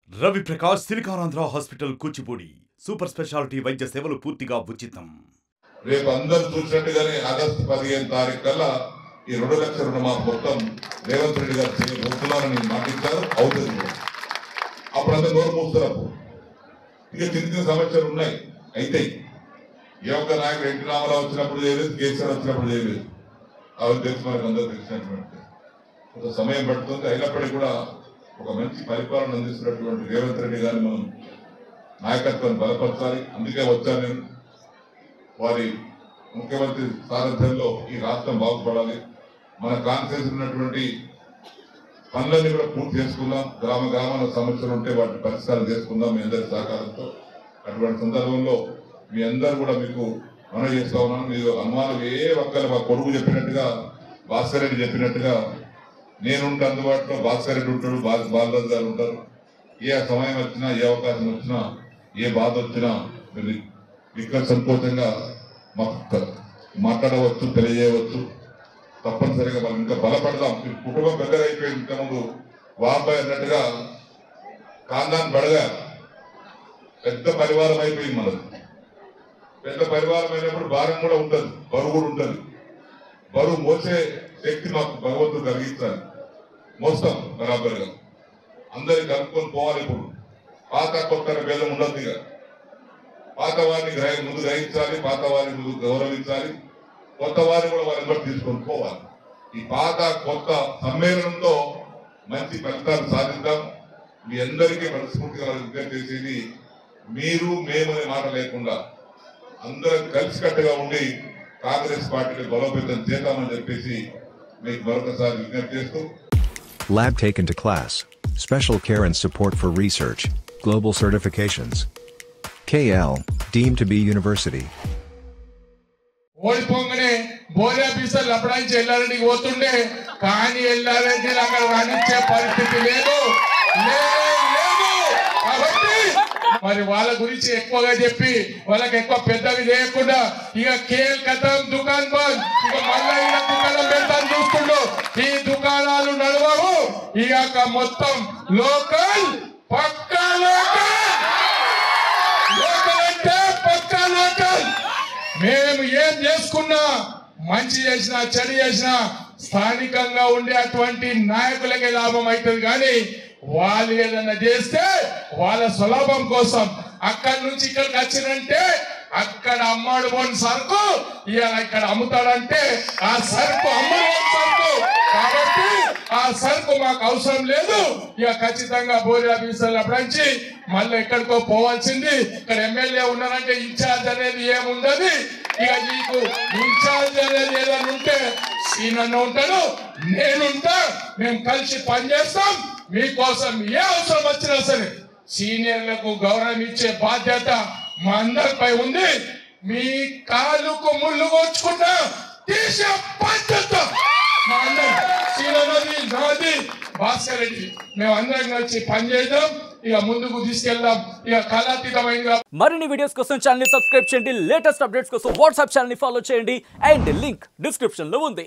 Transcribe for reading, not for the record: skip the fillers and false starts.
Ravi Prakash Siliconandhra hospital Kuchipudi super speciality వైద్య సేవలు పూర్తిగా ఉచితం. రేపు అందరూ చూసినట్టుగానే ఆగస్టు 15 తారీఖు కల్లా ఈ 2 లక్షల రుణమాఫీ మొత్తం రేవంత్ రెడ్డి గారు చేయబోతున్నారని మాటించారు. అవుతుంది. అప్పుడు అందరూ నోరు మూస్తారు. ఇక చిన్న సమస్యలు ఉన్నాయి. అయితే ఏ ఒక్క నాయకుడు ఎన్టీ రామారావు వచ్చినప్పుడు చేయలేదు, కేసీఆర్ వచ్చినప్పుడు చేయలేదు. అవి తెలుసు, మనకు అందరూ తెలిసినటువంటి కొంత సమయం పడుతుంది. అయినప్పటికీ కూడా ఒక మంచి పరిపాలన అందిస్తున్నటువంటి రేవంత్ రెడ్డి గారిని మనం నాయకత్వాన్ని బలపరచాలి. అందుకే వచ్చాను నేను. వారి ముఖ్యమంత్రి సారథ్యంలో ఈ రాష్ట్రం బాగుపడాలి. మన కాన్ఫరెన్స్ ఉన్నటువంటి పనులన్నీ కూడా పూర్తి చేసుకుందాం. గ్రామ గ్రామాల సమస్యలు ఉంటే వాటిని పరిష్కారం చేసుకుందాం మీ అందరి సహకారంతో. అటువంటి సందర్భంలో మీ అందరూ కూడా మీకు మనం చేస్తా ఉన్నాను. మీరు అనుమానం ఏ ఒక్కరు మా కొడుకు చెప్పినట్టుగా, భాస్కర్ రెడ్డి చెప్పినట్టుగా నేనుంటే అందుబాటులో భాస్కర్ రెడ్డి ఉంటాడు, బాలరాజు గారు ఉంటారు. ఏ సమయం వచ్చినా, ఏ అవకాశం వచ్చినా, ఏ బాధ వచ్చినా మీరు ఇక్కడ సంకోచంగా మాట్లాడవచ్చు, తెలియజేయవచ్చు. తప్పనిసరిగా మనం ఇంకా బలపడదాం. కుటుంబం పెద్దగా అయిపోయింది. ఇంతకుముందు వాబాయ్ అన్నట్టుగా కాందాన్ బడగా పెద్ద పరివారం అయిపోయింది. మనది పెద్ద పరివారం అయినప్పుడు భారం కూడా ఉంటుంది, బరువు కూడా ఉంటుంది. బరువు మోసే శక్తి మాకు భగవంతుడు కలిగించాలి. మోస్తాం బరాబరుగా. అందరికి కలుపుకొని పోవాలి. ఇప్పుడు పాత కొత్త భేదం ఉండదు. ఇక పాత వారిని ముందు గ్రహించాలి, పాత వారిని ముందు గౌరవించాలి, కొత్త వారిని కూడా వారిని బట్టి తీసుకొని పోవాలి. ఈ పాత కొత్త సమ్మేళనంతో మంచి ఫలితాలు సాధిద్దాం. మీ అందరికీ మనస్ఫూర్తిగా విజ్ఞప్తి చేసేది మీరు మేము అనే మాట లేకుండా అందరం కలిసికట్టుగా ఉండి కాంగ్రెస్ పార్టీని బలోపేతం చేద్దామని చెప్పేసి మీకు మరొకసారి విజ్ఞప్తి చేస్తూ. Lab taken to class, special care and support for research, global certifications. KL, deemed to be university. ఓడిపోగానే బోరే ఆఫీసర్లు అప్పుడానికి ఎల్లారెడ్డికి పోతుండే, కానీ ఎల్లారెడ్డిని అక్కడ రాణించే పరిస్థితి లేదు. కాబట్టి మరి వాళ్ళ గురించి ఎక్కువగా చెప్పి వాళ్ళకి ఎక్కువ పెద్దవి చేయకుండా ఇక కేల్ కథం దుకాన్ బంద్, ఇక మళ్ళీ ఇక దుకాణం పెడతాను చూస్తుండో. ఈ దుకాణాలు నడవవు. ఇక మొత్తం లోకల్, పక్కా లోకల్, లోకల్ అంటే పక్కా లోకల్. మేము ఏం చేసుకున్నా, మంచి చేసినా చెడు చేసినా స్థానికంగా ఉండే అటువంటి నాయకులకే లాభం అవుతుంది. కానీ వాళ్ళు ఏదన్నా చేస్తే వాళ్ళ సులభం కోసం అక్కడి నుంచి ఇక్కడికి వచ్చినంటే అక్కడ అమ్మాడు పోని సరుకు ఇవాళ ఇక్కడ అమ్ముతాడంటే ఆ సరుకు అమ్మడు సరుకు. కాబట్టి ఆ సరుకు మాకు అవసరం లేదు. ఇక ఖచ్చితంగా బోరి ఆఫీసర్లు అప్పుడంచి మళ్ళీ ఎక్కడికో పోవాల్సింది. ఇక్కడ ఎమ్మెల్యే ఉన్నారంటే ఇన్ఛార్జ్ అనేది ఏముండదు. ఇక నీకు ఇన్ఛార్జ్ అనేది ఏదైనా ఉంటే సీనన్న ఉంటాడు, నేనుంటా, మేము కలిసి పనిచేస్తాం. మీకోసం ఏ అవసరం వచ్చినా సరే సీనియర్లకు గౌరవం ఇచ్చే బాధ్యత మా అందరిపై ఉంది. మీ కాలుకు ముళ్ళు కోచుకున్నా తీసే బాధ్యత మా అందరి. సీనన్నది, నాది, భాస్కర్ రెడ్డి, మేము అందరం కలిసి పనిచేద్దాం. ఇక ముందుకు తీసుకెళ్దాం. ఇక కళాతీతమైన మరిన్ని వీడియోస్ కోసం ఛానల్ ని సబ్స్క్రైబ్ చేయండి. లేటెస్ట్ అప్డేట్స్ కోసం వాట్సాప్ ఛానల్ ని ఫాలో చేయండి. అండ్ లింక్ డిస్క్రిప్షన్ లో ఉంది.